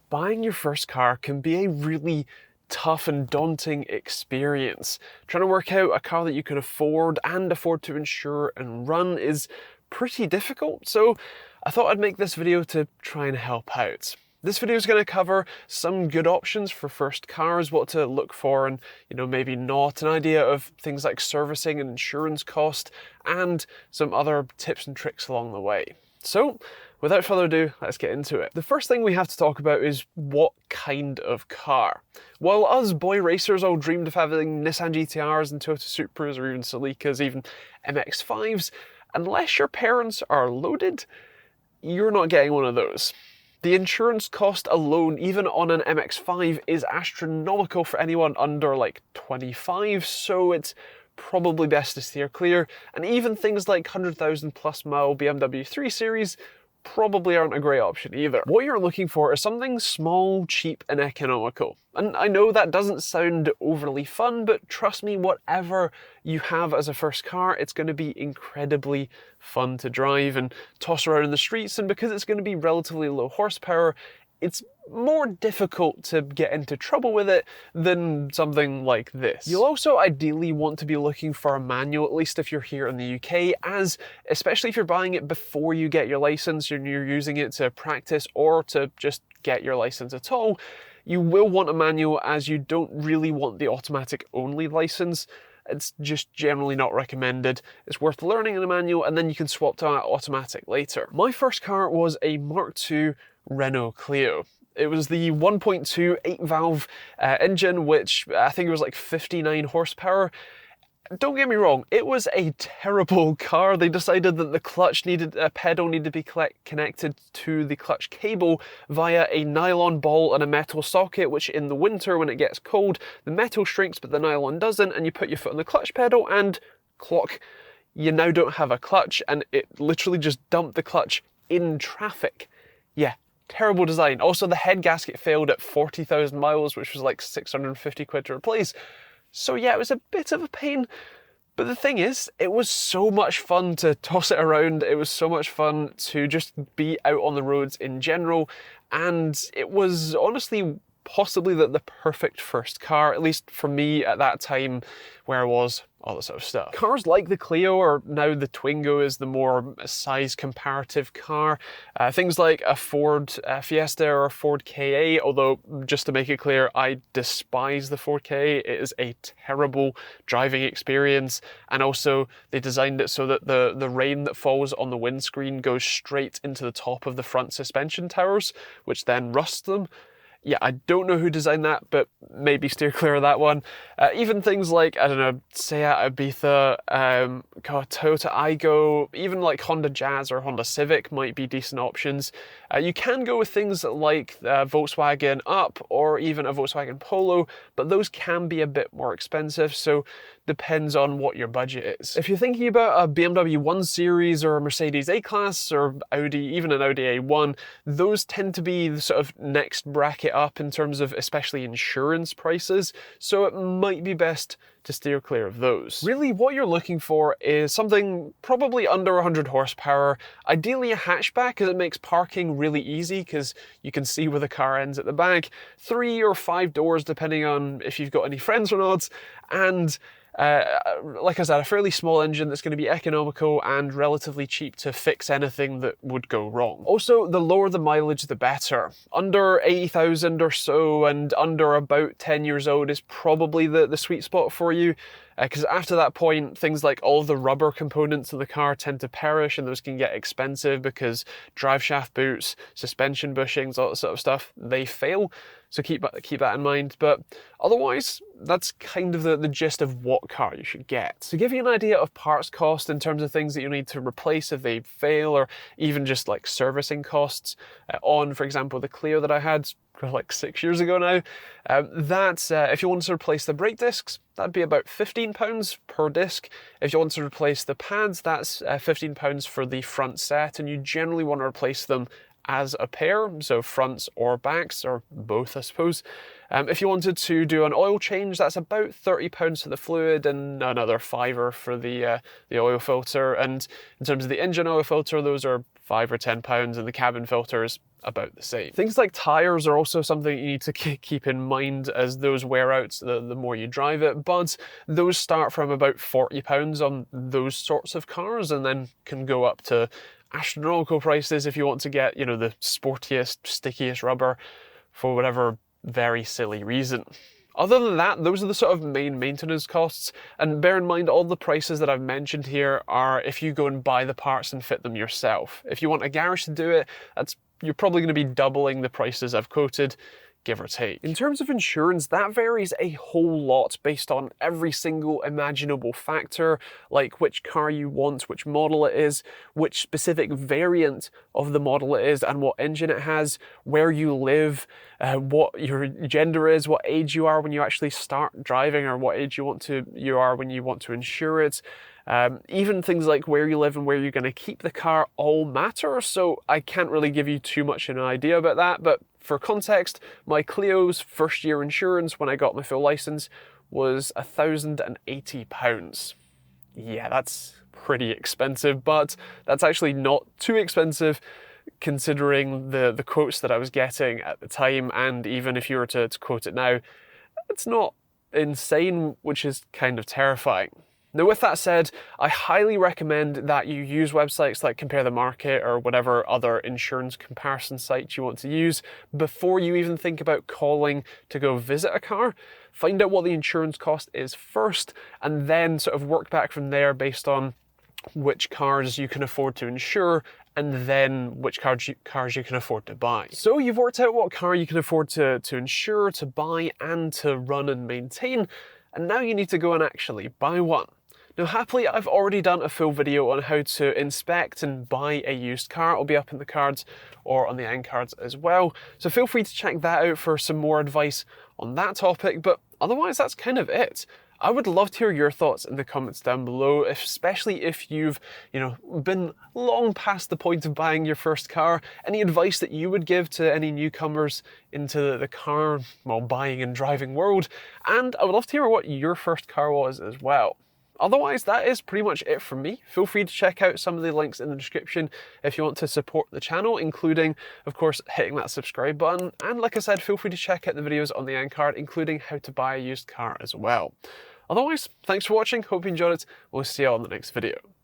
Buying your first car can be a really tough and daunting experience. Trying to work out a car that you can afford to insure and run is pretty difficult, so I thought I'd make this video to try and help out. This video is going to cover some good options for first cars, what to look for and maybe not, an idea of things like servicing and insurance cost, and some other tips and tricks along the way. So, without further ado, let's get into it. The first thing we have to talk about is what kind of car. While us boy racers all dreamed of having Nissan GTRs and Toyota Supras or even Celicas, even MX-5s, unless your parents are loaded, you're not getting one of those. The insurance cost alone, even on an MX-5, is astronomical for anyone under like 25, so it's probably best to steer clear, and even things like 100,000 plus mile BMW 3 Series probably aren't a great option either. What you're looking for is something small, cheap and economical. And I know that doesn't sound overly fun, but trust me, whatever you have as a first car, it's going to be incredibly fun to drive and toss around in the streets, and because it's going to be relatively low horsepower, it's more difficult to get into trouble with it than something like this. You'll also ideally want to be looking for a manual, at least if you're here in the UK, as especially if you're buying it before you get your license and you're using it to practice or to just get your license at all, you will want a manual, as you don't really want the automatic only license. It's just generally not recommended. It's worth learning in a manual and then you can swap to automatic later. My first car was a Mark II Renault Clio. It was the 1.2 8-valve engine, which I think it was like 59 horsepower. Don't get me wrong, it was a terrible car. They decided that the clutch pedal needed to be connected to the clutch cable via a nylon ball and a metal socket, which in the winter when it gets cold, the metal shrinks but the nylon doesn't, and you put your foot on the clutch pedal and clock, you now don't have a clutch, and it literally just dumped the clutch in traffic. Yeah. Terrible design. Also, the head gasket failed at 40,000 miles, which was like 650 quid to replace. So yeah, it was a bit of a pain. But the thing is, it was so much fun to toss it around. It was so much fun to just be out on the roads in general. And it was honestly possibly the perfect first car, at least for me at that time where I was, all that sort of stuff. Cars like the Clio, or now the Twingo is the more size comparative car. Things like a Ford Fiesta or a Ford Ka, although just to make it clear, I despise the Ford Ka. It is a terrible driving experience, and also they designed it so that the rain that falls on the windscreen goes straight into the top of the front suspension towers, which then rusts them. Yeah, I don't know who designed that, but maybe steer clear of that one. Even things like, I don't know, Seat Ibiza, Toyota Aygo, even like Honda Jazz or Honda Civic might be decent options. You can go with things like Volkswagen Up or even a Volkswagen Polo, but those can be a bit more expensive, so depends on what your budget is. If you're thinking about a BMW 1 Series or a Mercedes A-Class or Audi, even an Audi A1, those tend to be the sort of next bracket up in terms of especially insurance prices, so it might be best to steer clear of those. Really, what you're looking for is something probably under 100 horsepower, ideally a hatchback, because it makes parking really easy because you can see where the car ends at the back, 3 or 5 doors depending on if you've got any friends or not, and like I said, a fairly small engine that's going to be economical and relatively cheap to fix anything that would go wrong. Also, the lower the mileage, the better. Under 80,000 or so and under about 10 years old is probably the sweet spot for you. Because after that point, things like all the rubber components of the car tend to perish, and those can get expensive because drive shaft boots, suspension bushings, all that sort of stuff, they fail. So keep that in mind. But otherwise, that's kind of the gist of what car you should get. To give you an idea of parts cost in terms of things that you need to replace if they fail, or even just like servicing costs on, for example, the Clio that I had like 6 years ago now, if you want to replace the brake discs, that'd be about £15 per disc. If you want to replace the pads, that's £15 for the front set, and you generally want to replace them as a pair, so fronts or backs, or both I suppose. If you wanted to do an oil change, that's about £30 for the fluid and another £5 for the oil filter. And in terms of the engine oil filter, those are £5 or £10, and the cabin filter is about the same. Things like tyres are also something you need to keep in mind, as those wear out the more you drive it, but those start from about £40 on those sorts of cars and then can go up to astronomical prices if you want to get, you know, the sportiest, stickiest rubber for whatever very silly reason. Other than that, those are the sort of main maintenance costs, and bear in mind all the prices that I've mentioned here are if you go and buy the parts and fit them yourself. If you want a garage to do it, you're probably going to be doubling the prices I've quoted, give or take. In terms of insurance, that varies a whole lot based on every single imaginable factor, like which car you want, which model it is, which specific variant of the model it is, and what engine it has, where you live, what your gender is, what age you are when you actually start driving, or what age you are when you want to insure it. Even things like where you live and where you're going to keep the car all matter, so I can't really give you too much of an idea about that, but for context, my Clio's first year insurance when I got my full license was £1,080. Yeah, that's pretty expensive, but that's actually not too expensive considering the quotes that I was getting at the time, and even if you were to quote it now, it's not insane, which is kind of terrifying. Now, with that said, I highly recommend that you use websites like Compare the Market or whatever other insurance comparison sites you want to use before you even think about calling to go visit a car. Find out what the insurance cost is first, and then sort of work back from there based on which cars you can afford to insure, and then which cars you can afford to buy. So you've worked out what car you can afford to insure, to buy, and to run and maintain, and now you need to go and actually buy one. Now, happily, I've already done a full video on how to inspect and buy a used car. It'll be up in the cards or on the end cards as well. So feel free to check that out for some more advice on that topic. But otherwise, that's kind of it. I would love to hear your thoughts in the comments down below, especially if you've, been long past the point of buying your first car. Any advice that you would give to any newcomers into the car, buying and driving world. And I would love to hear what your first car was as well. Otherwise, that is pretty much it from me. Feel free to check out some of the links in the description if you want to support the channel, including, of course, hitting that subscribe button. And like I said, feel free to check out the videos on the end card, including how to buy a used car as well. Otherwise, thanks for watching. Hope you enjoyed it. We'll see you on the next video.